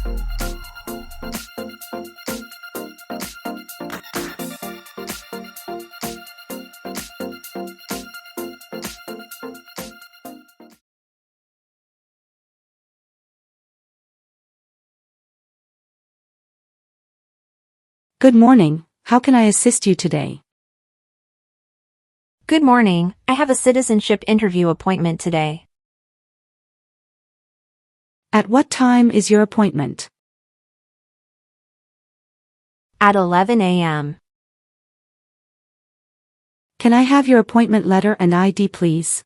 Good morning, how can I assist you today? Good morning, I have a citizenship interview appointment today. At what time is your appointment? At 11 a.m. Can I have your appointment letter and ID, please?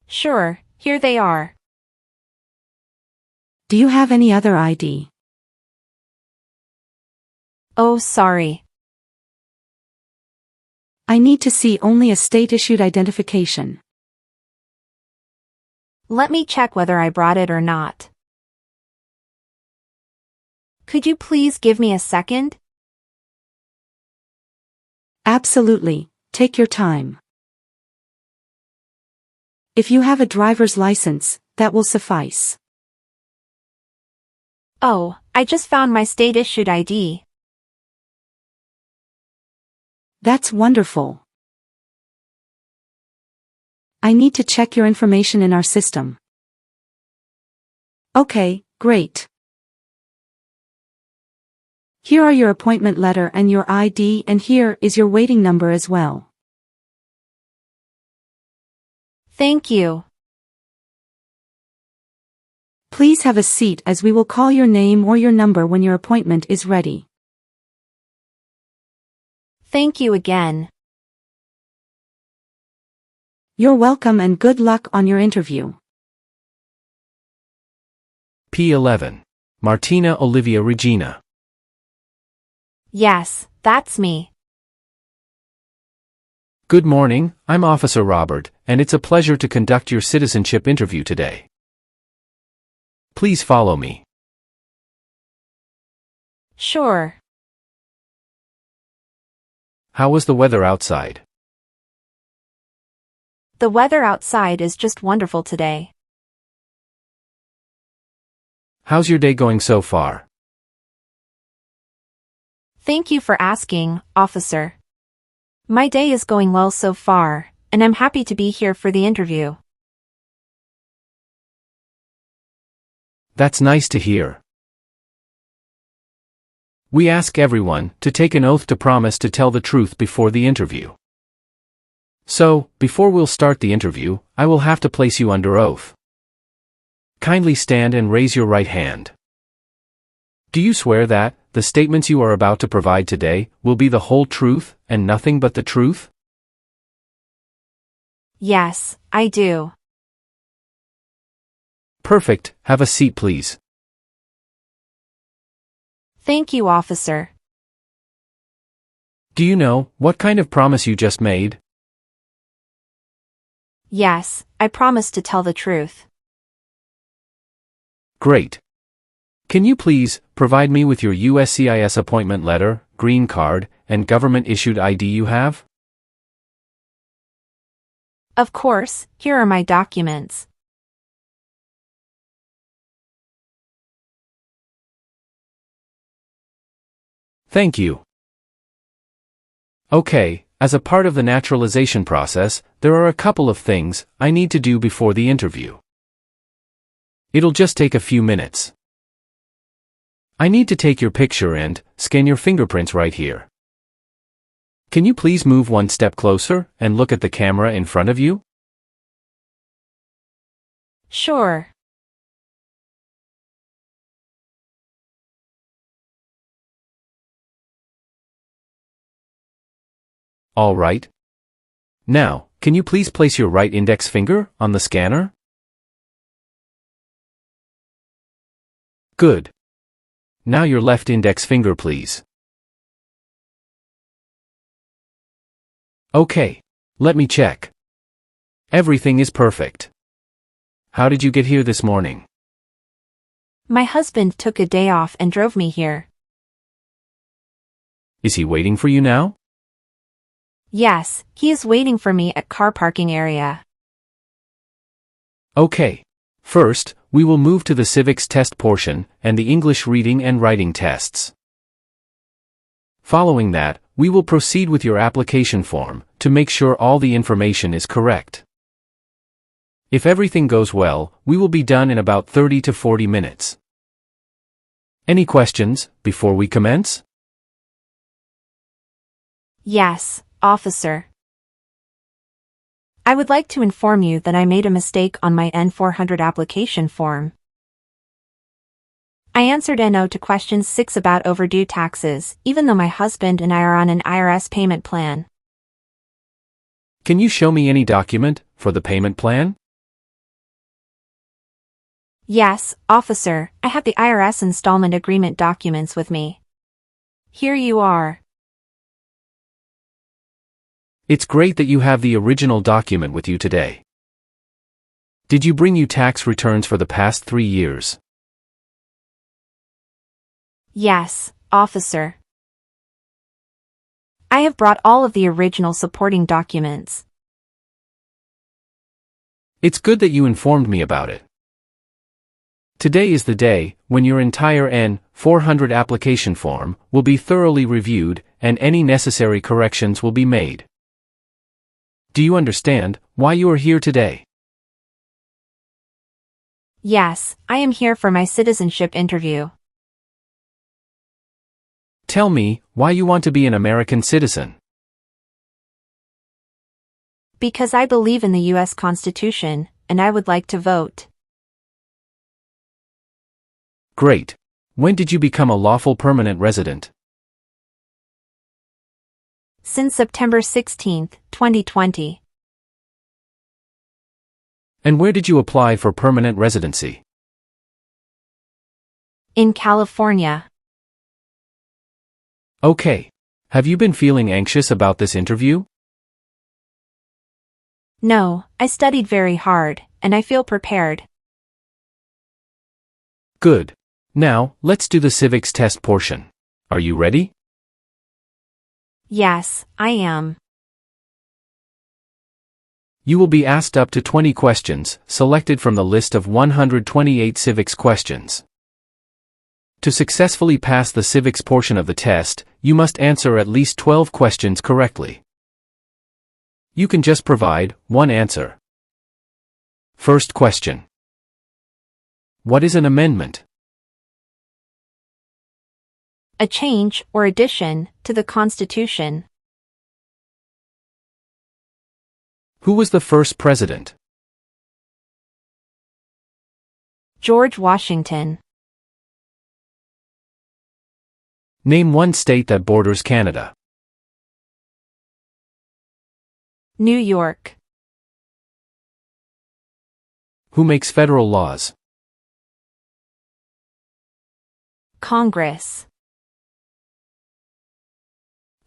Sure, here they are. Do you have any other ID? Oh, sorry. I need to see only a state-issued identification. Let me check whether I brought it or not. Could you please give me a second? Absolutely, take your time. If you have a driver's license, that will suffice. Oh, I just found my state-issued ID. That's wonderful. I need to check your information in our system. Okay, great. Here are your appointment letter and your ID, and here is your waiting number as well. Thank you. Please have a seat as we will call your name or your number when your appointment is ready. Thank you again. You're welcome and good luck on your interview. P11. Martina Olivia Regina. Yes, that's me. Good morning, I'm Officer Robert, and it's a pleasure to conduct your citizenship interview today. Please follow me. Sure. How was the weather outside? The weather outside is just wonderful today. How's your day going so far? Thank you for asking, officer. My day is going well so far, and I'm happy to be here for the interview. That's nice to hear. We ask everyone to take an oath to promise to tell the truth before the interview. So, before we'll start the interview, I will have to place you under oath. Kindly stand and raise your right hand. Do you swear that the statements you are about to provide today will be the whole truth and nothing but the truth? Yes, I do. Perfect, have a seat please. Thank you, officer. Do you know what kind of promise you just made? Yes, I promise to tell the truth. Great. Can you please provide me with your USCIS appointment letter, green card, and government-issued ID you have? Of course, here are my documents. Thank you. Okay, as a part of the naturalization process, there are a couple of things I need to do before the interview. It'll just take a few minutes. I need to take your picture and scan your fingerprints right here. Can you please move one step closer and look at the camera in front of you? Sure. All right. Now, can you please place your right index finger on the scanner? Good. Now your left index finger, please. Okay. Let me check. Everything is perfect. How did you get here this morning? My husband took a day off and drove me here. Is he waiting for you now? Yes, he is waiting for me at car parking area. Okay. First, we will move to the civics test portion and the English reading and writing tests. Following that, we will proceed with your application form to make sure all the information is correct. If everything goes well, we will be done in about 30 to 40 minutes. Any questions before we commence? Yes, officer. I would like to inform you that I made a mistake on my N-400 application form. I answered no to question 6 about overdue taxes, even though my husband and I are on an IRS payment plan. Can you show me any document for the payment plan? Yes, officer, I have the IRS installment agreement documents with me. Here you are. It's great that you have the original document with you today. Did you bring you tax returns for the past 3 years? Yes, officer. I have brought all of the original supporting documents. It's good that you informed me about it. Today is the day when your entire N-400 application form will be thoroughly reviewed and any necessary corrections will be made. Do you understand why you are here today? Yes, I am here for my citizenship interview. Tell me why you want to be an American citizen. Because I believe in the U.S. Constitution, and I would like to vote. Great. When did you become a lawful permanent resident? Since September 16, 2020. And where did you apply for permanent residency? In California. Okay. Have you been feeling anxious about this interview? No, I studied very hard, and I feel prepared. Good. Now, let's do the civics test portion. Are you ready? Yes, I am. You will be asked up to 20 questions, selected from the list of 128 civics questions. To successfully pass the civics portion of the test, you must answer at least 12 questions correctly. You can just provide one answer. First question. What is an amendment? A change or addition to the Constitution. Who was the first president? George Washington. Name one state that borders Canada. New York. Who makes federal laws? Congress.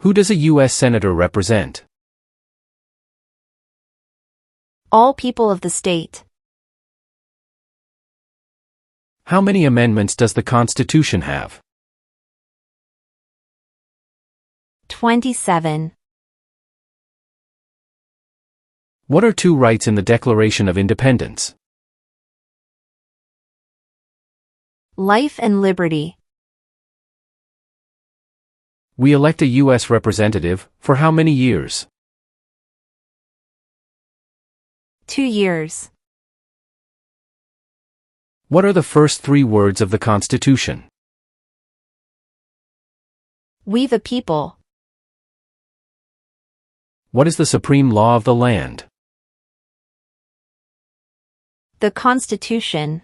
Who does a U.S. Senator represent? All people of the state. How many amendments does the Constitution have? 27. What are 2 rights in the Declaration of Independence? Life and liberty. We elect a U.S. representative for how many years? 2 years. What are the first 3 words of the Constitution? We the people. What is the supreme law of the land? The Constitution.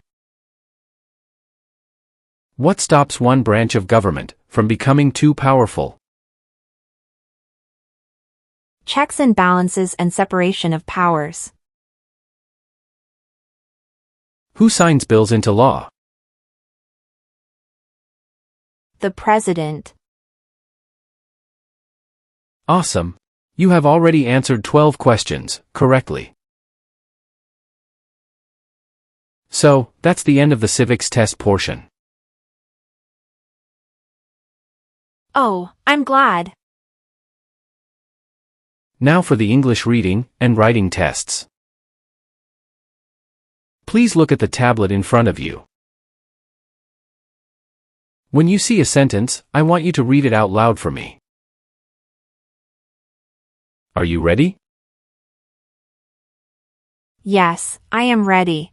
What stops one branch of government from becoming too powerful? Checks and balances and separation of powers. Who signs bills into law? The President. Awesome. You have already answered 12 questions correctly. So, that's the end of the civics test portion. Oh, I'm glad. Now for the English reading and writing tests. Please look at the tablet in front of you. When you see a sentence, I want you to read it out loud for me. Are you ready? Yes, I am ready.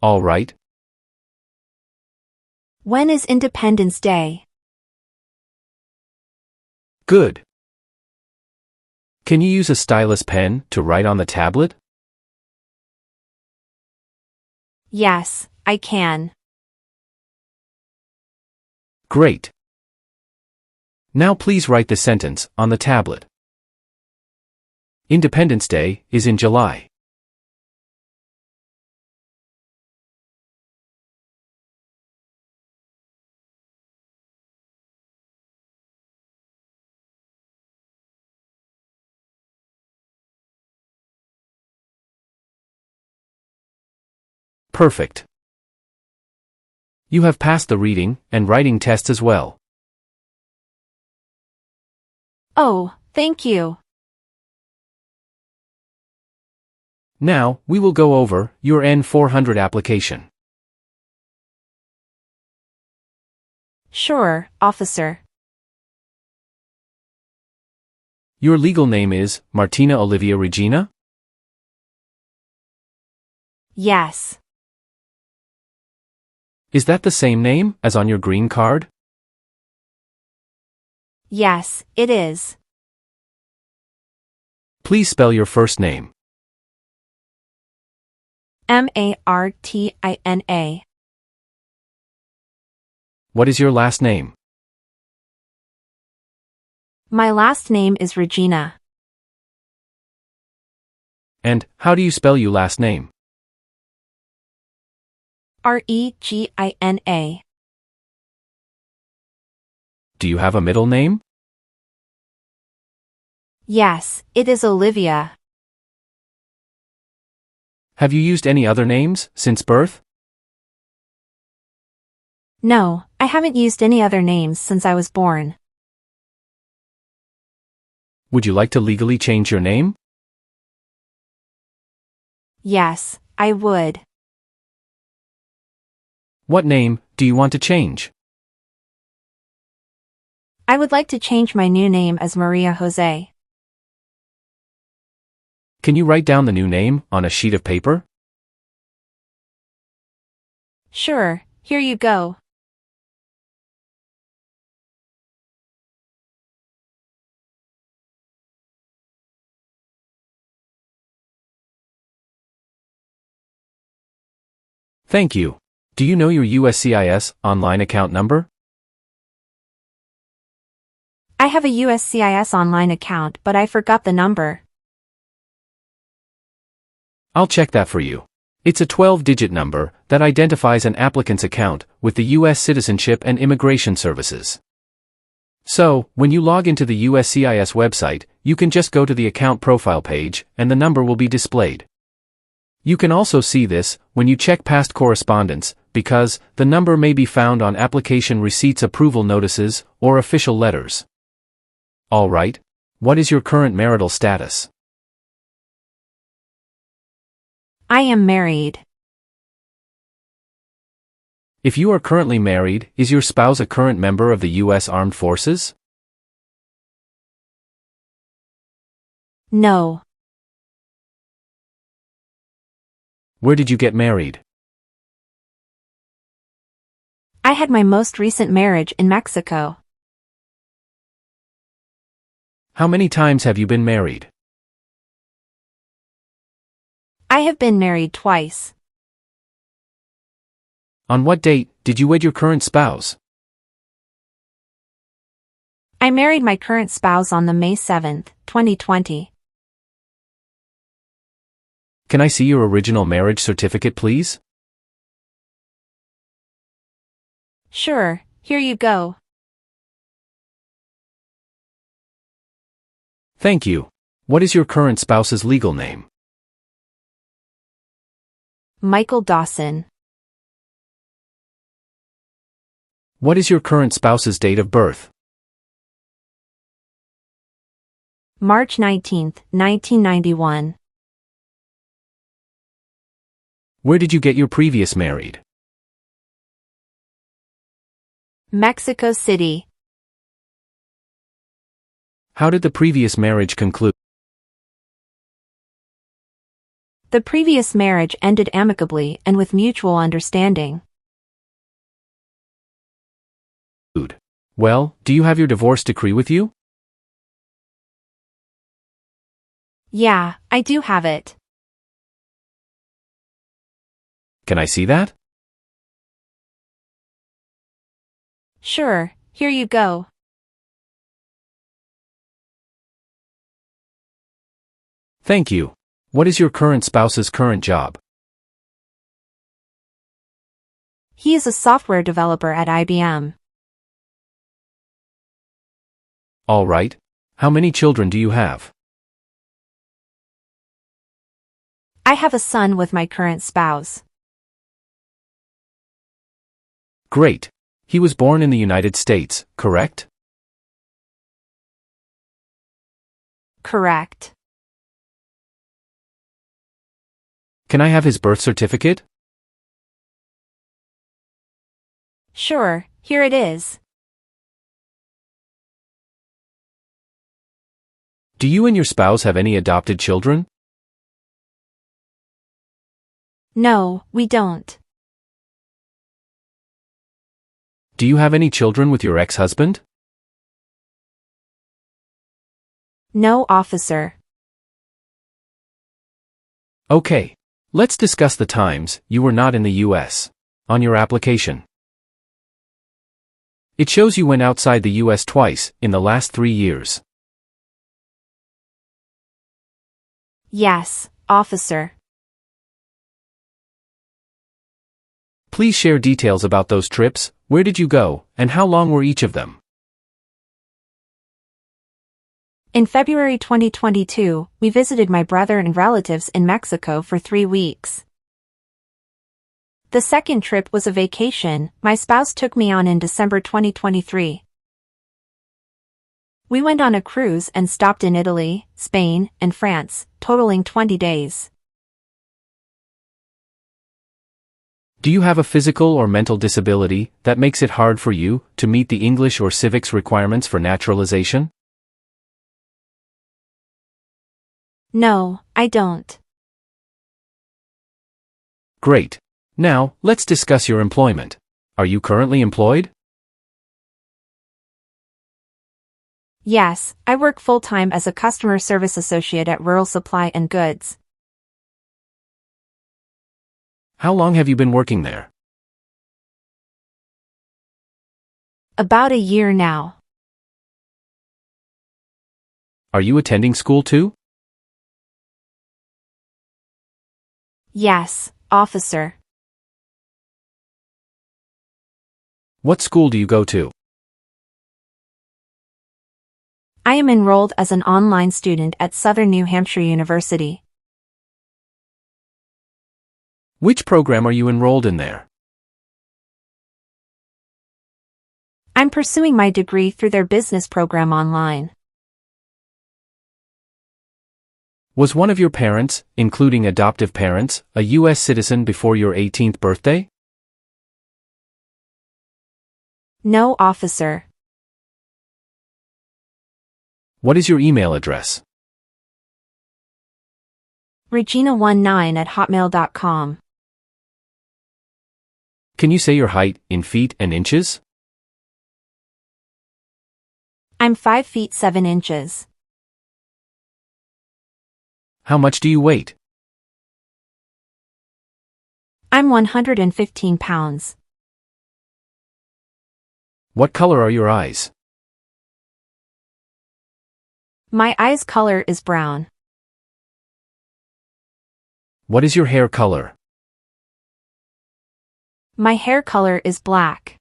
All right. When is Independence Day? Good. Can you use a stylus pen to write on the tablet? Yes, I can. Great. Now please write the sentence on the tablet. Independence Day is in July. Perfect. You have passed the reading and writing test as well. Oh, thank you. Now, we will go over your N-400 application. Sure, officer. Your legal name is Martina Olivia Regina? Yes. Is that the same name as on your green card? Yes, it is. Please spell your first name. Martina. What is your last name? My last name is Regina. And how do you spell your last name? Regina. Do you have a middle name? Yes, it is Olivia. Have you used any other names since birth? No, I haven't used any other names since I was born. Would you like to legally change your name? Yes, I would. What name do you want to change? I would like to change my new name as Maria Jose. Can you write down the new name on a sheet of paper? Sure, here you go. Thank you. Do you know your USCIS online account number? I have a USCIS online account, but I forgot the number. I'll check that for you. It's a 12-digit number that identifies an applicant's account with the U.S. Citizenship and Immigration Services. So, when you log into the USCIS website, you can just go to the account profile page and the number will be displayed. You can also see this when you check past correspondence, because the number may be found on application receipts, approval notices, or official letters. All right. What is your current marital status? I am married. If you are currently married, is your spouse a current member of the U.S. Armed Forces? No. Where did you get married? I had my most recent marriage in Mexico. How many times have you been married? I have been married twice. On what date did you wed your current spouse? I married my current spouse on the May 7th, 2020. Can I see your original marriage certificate, please? Sure, here you go. Thank you. What is your current spouse's legal name? Michael Dawson. What is your current spouse's date of birth? March 19th, 1991. Where did you get your previous married? Mexico City. How did the previous marriage conclude? The previous marriage ended amicably and with mutual understanding. Well, do you have your divorce decree with you? Yeah, I do have it. Can I see that? Sure, here you go. Thank you. What is your current spouse's current job? He is a software developer at IBM. All right. How many children do you have? I have a son with my current spouse. Great. He was born in the United States, correct? Correct. Can I have his birth certificate? Sure, here it is. Do you and your spouse have any adopted children? No, we don't. Do you have any children with your ex-husband? No, officer. Okay. Let's discuss the times you were not in the U.S. on your application. It shows you went outside the U.S. twice in the last 3 years. Yes, officer. Please share details about those trips. Where did you go, and how long were each of them? In February 2022, we visited my brother and relatives in Mexico for 3 weeks. The second trip was a vacation my spouse took me on in December 2023. We went on a cruise and stopped in Italy, Spain, and France, totaling 20 days. Do you have a physical or mental disability that makes it hard for you to meet the English or civics requirements for naturalization? No, I don't. Great. Now, let's discuss your employment. Are you currently employed? Yes, I work full-time as a customer service associate at Rural Supply and Goods. How long have you been working there? About a year now. Are you attending school too? Yes, officer. What school do you go to? I am enrolled as an online student at Southern New Hampshire University. Which program are you enrolled in there? I'm pursuing my degree through their business program online. Was one of your parents, including adoptive parents, a U.S. citizen before your 18th birthday? No, officer. What is your email address? Regina19@hotmail.com. Can you say your height in feet and inches? I'm 5 feet 7 inches. How much do you weigh? I'm 115 pounds. What color are your eyes? My eye's color is brown. What is your hair color? My hair color is black.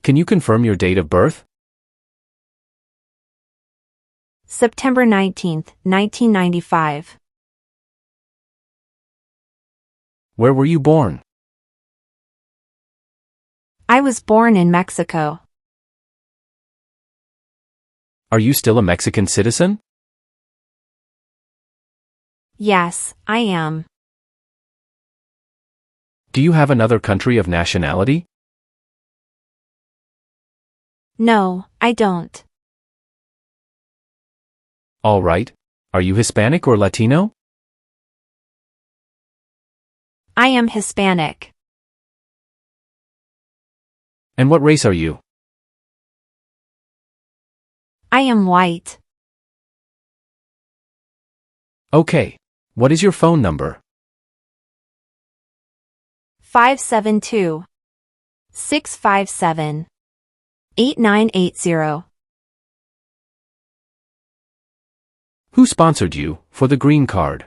Can you confirm your date of birth? September 19th, 1995. Where were you born? I was born in Mexico. Are you still a Mexican citizen? Yes, I am. Do you have another country of nationality? No, I don't. All right. Are you Hispanic or Latino? I am Hispanic. And what race are you? I am white. Okay. What is your phone number? 572-657-8980. Who sponsored you for the green card?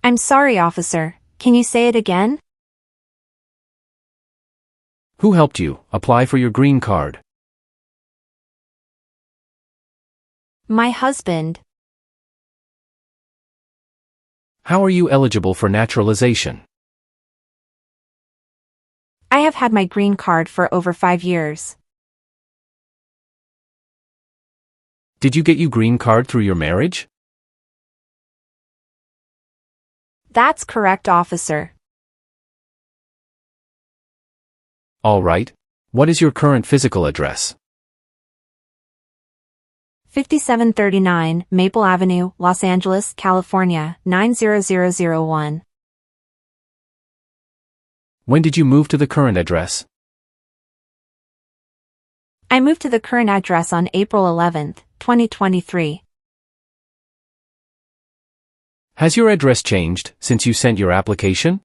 I'm sorry, officer. Can you say it again? Who helped you apply for your green card? My husband. How are you eligible for naturalization? I have had my green card for over 5 years. Did you get your green card through your marriage? That's correct, officer. All right. What is your current physical address? 5739 Maple Avenue, Los Angeles, California, 90001. When did you move to the current address? I moved to the current address on April 11th, 2023. Has your address changed since you sent your application?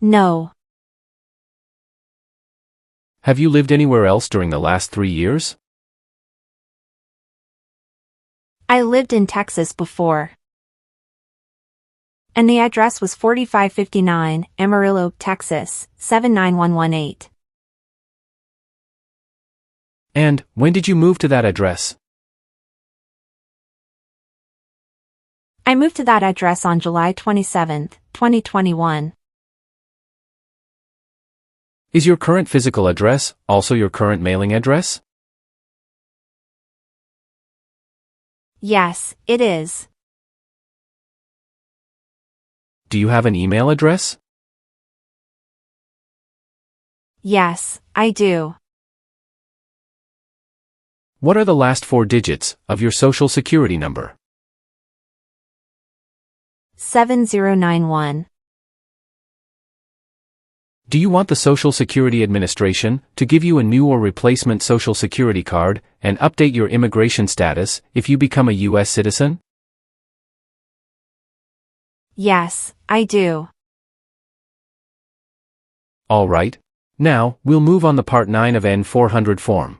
No. Have you lived anywhere else during the last 3 years? I lived in Texas before. And the address was 4559 Amarillo, Texas, 79118. And when did you move to that address? I moved to that address on July 27th, 2021. Is your current physical address also your current mailing address? Yes, it is. Do you have an email address? Yes, I do. What are the last 4 digits of your social security number? 7091. Do you want the Social Security Administration to give you a new or replacement Social Security card and update your immigration status if you become a U.S. citizen? Yes, I do. All right. Now, we'll move on the Part 9 of N-400 form.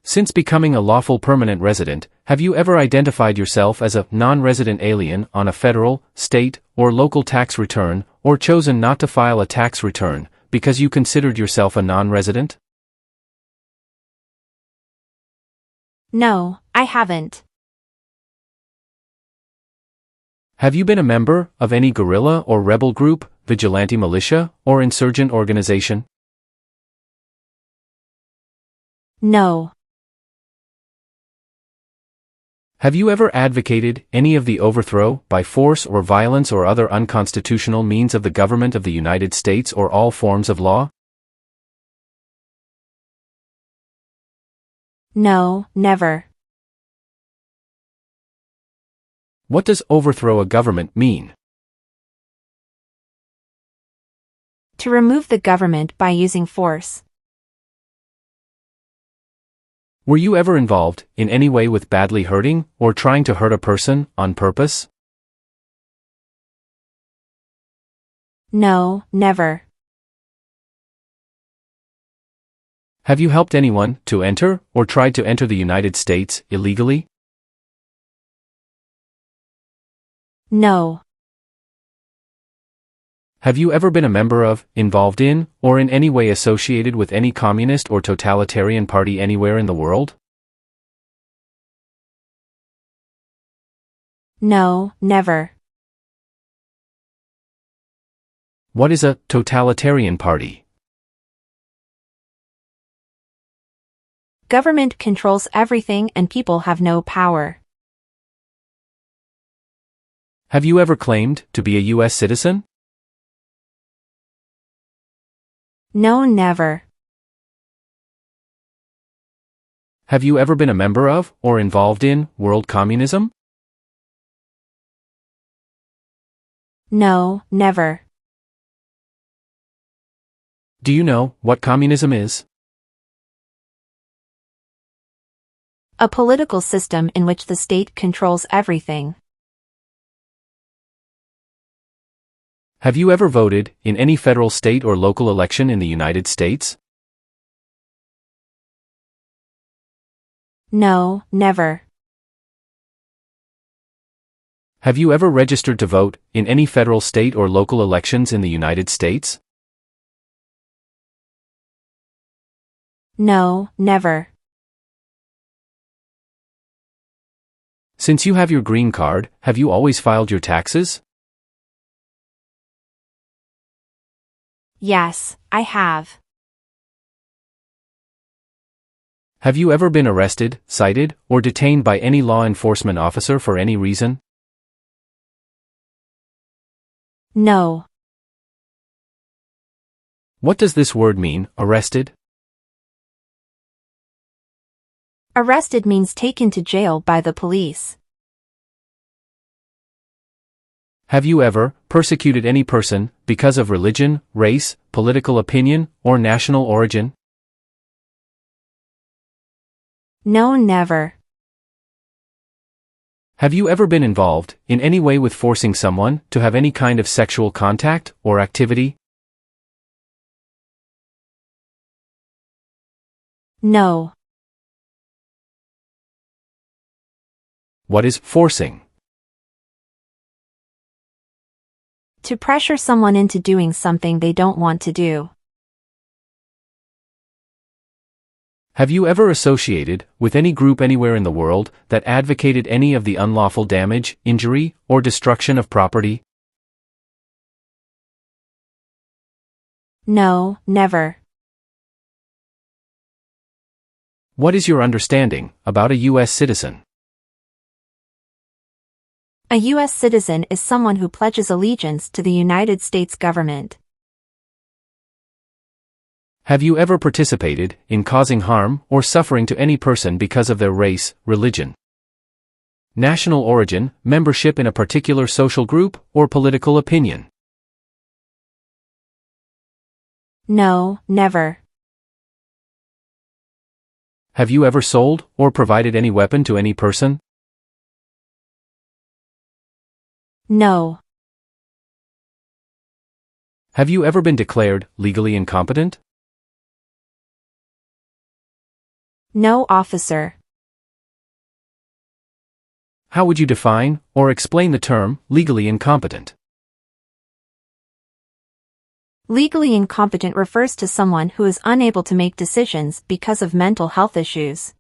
Since becoming a lawful permanent resident, have you ever identified yourself as a non-resident alien on a federal, state, or local tax return, or chosen not to file a tax return because you considered yourself a non-resident? No, I haven't. Have you been a member of any guerrilla or rebel group, vigilante militia, or insurgent organization? No. Have you ever advocated any of the overthrow, by force or violence or other unconstitutional means of the government of the United States or all forms of law? No, never. What does overthrow a government mean? To remove the government by using force. Were you ever involved, in any way with badly hurting, or trying to hurt a person, on purpose? No, never. Have you helped anyone to enter, or tried to enter the United States, illegally? No. Have you ever been a member of, involved in, or in any way associated with any communist or totalitarian party anywhere in the world? No, never. What is a totalitarian party? Government controls everything and people have no power. Have you ever claimed to be a U.S. citizen? No, never. Have you ever been a member of, or involved in, world communism? No, never. Do you know what communism is? A political system in which the state controls everything. Have you ever voted in any federal, state, or local election in the United States? No, never. Have you ever registered to vote in any federal, state, or local elections in the United States? No, never. Since you have your green card, have you always filed your taxes? Yes, I have. Have you ever been arrested, cited, or detained by any law enforcement officer for any reason? No. What does this word mean, arrested? Arrested means taken to jail by the police. Have you ever persecuted any person because of religion, race, political opinion, or national origin? No, never. Have you ever been involved in any way with forcing someone to have any kind of sexual contact or activity? No. What is forcing? To pressure someone into doing something they don't want to do. Have you ever associated with any group anywhere in the world that advocated any of the unlawful damage, injury, or destruction of property? No, never. What is your understanding about a U.S. citizen? A U.S. citizen is someone who pledges allegiance to the United States government. Have you ever participated in causing harm or suffering to any person because of their race, religion, national origin, membership in a particular social group, or political opinion? No, never. Have you ever sold or provided any weapon to any person? No. Have you ever been declared legally incompetent? No, officer. How would you define or explain the term legally incompetent? Legally incompetent refers to someone who is unable to make decisions because of mental health issues.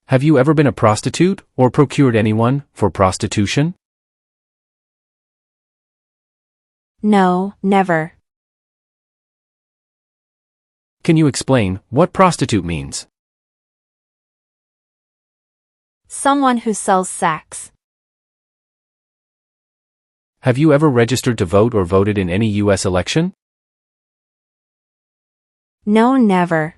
Have you ever been a prostitute or procured anyone for prostitution? No, never. Can you explain what prostitute means? Someone who sells sex. Have you ever registered to vote or voted in any U.S. election? No, never.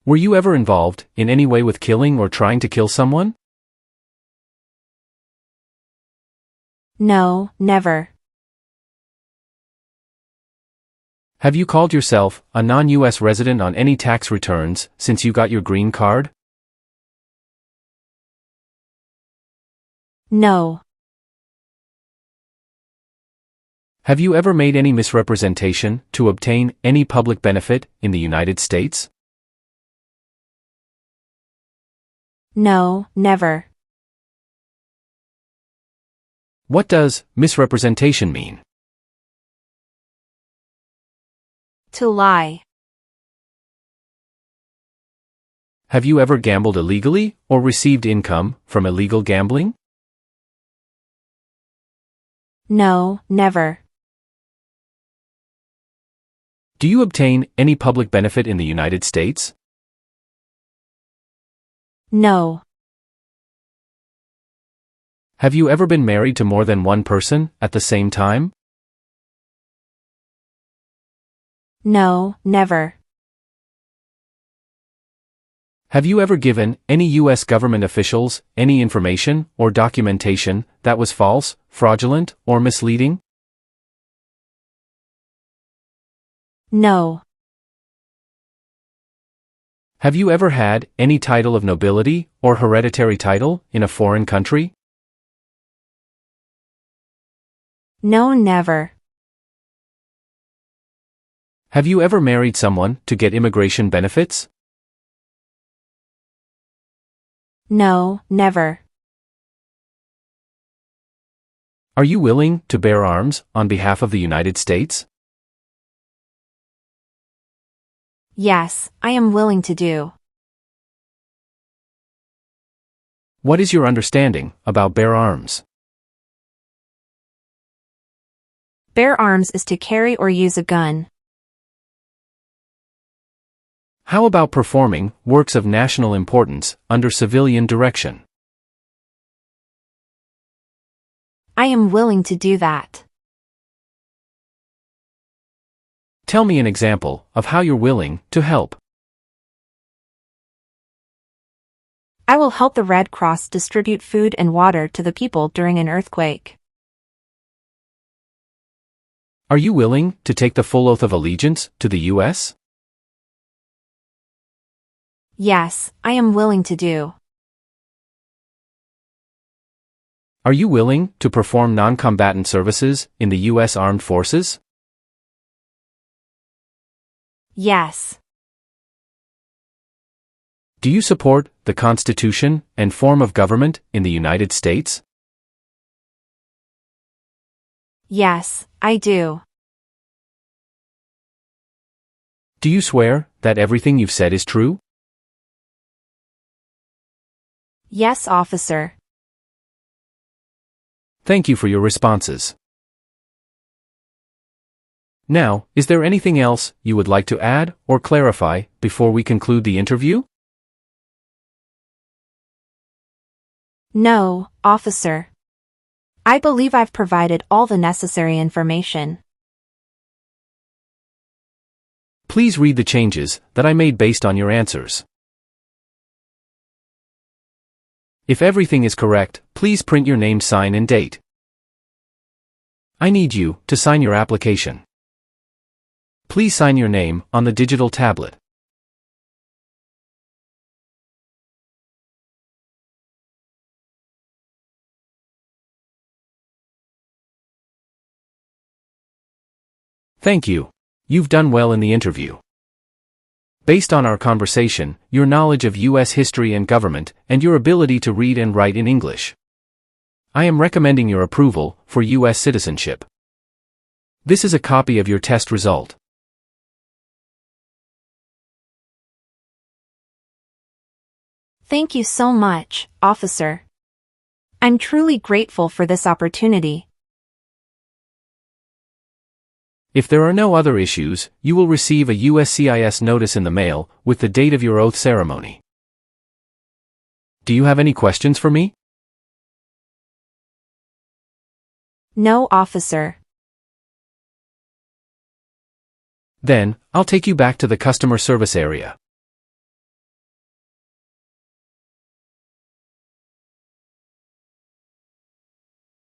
Were you ever involved in any way with killing or trying to kill someone? No, never. Have you called yourself a non-U.S. resident on any tax returns since you got your green card? No. Have you ever made any misrepresentation to obtain any public benefit in the United States? No, never. What does misrepresentation mean? To lie. Have you ever gambled illegally or received income from illegal gambling? No, never. Do you obtain any public benefit in the United States? No. Have you ever been married to more than one person at the same time? No, never. Have you ever given any U.S. government officials any information or documentation that was false, fraudulent, or misleading? No. Have you ever had any title of nobility or hereditary title in a foreign country? No, never. Have you ever married someone to get immigration benefits? No, never. Are you willing to bear arms on behalf of the United States? Yes, I am willing to do. What is your understanding about bear arms? Bear arms is to carry or use a gun. How about performing works of national importance under civilian direction? I am willing to do that. Tell me an example of how you're willing to help. I will help the Red Cross distribute food and water to the people during an earthquake. Are you willing to take the full oath of allegiance to the U.S.? Yes, I am willing to do. Are you willing to perform non-combatant services in the U.S. Armed Forces? Yes. Do you support the Constitution and form of government in the United States? Yes, I do. Do you swear that everything you've said is true? Yes, officer. Thank you for your responses. Now, is there anything else you would like to add or clarify before we conclude the interview? No, officer. I believe I've provided all the necessary information. Please read the changes that I made based on your answers. If everything is correct, please print your name, sign, and date. I need you to sign your application. Please sign your name on the digital tablet. Thank you. You've done well in the interview. Based on our conversation, your knowledge of U.S. history and government, and your ability to read and write in English, I am recommending your approval for U.S. citizenship. This is a copy of your test result. Thank you so much, officer. I'm truly grateful for this opportunity. If there are no other issues, you will receive a USCIS notice in the mail with the date of your oath ceremony. Do you have any questions for me? No, officer. Then, I'll take you back to the customer service area.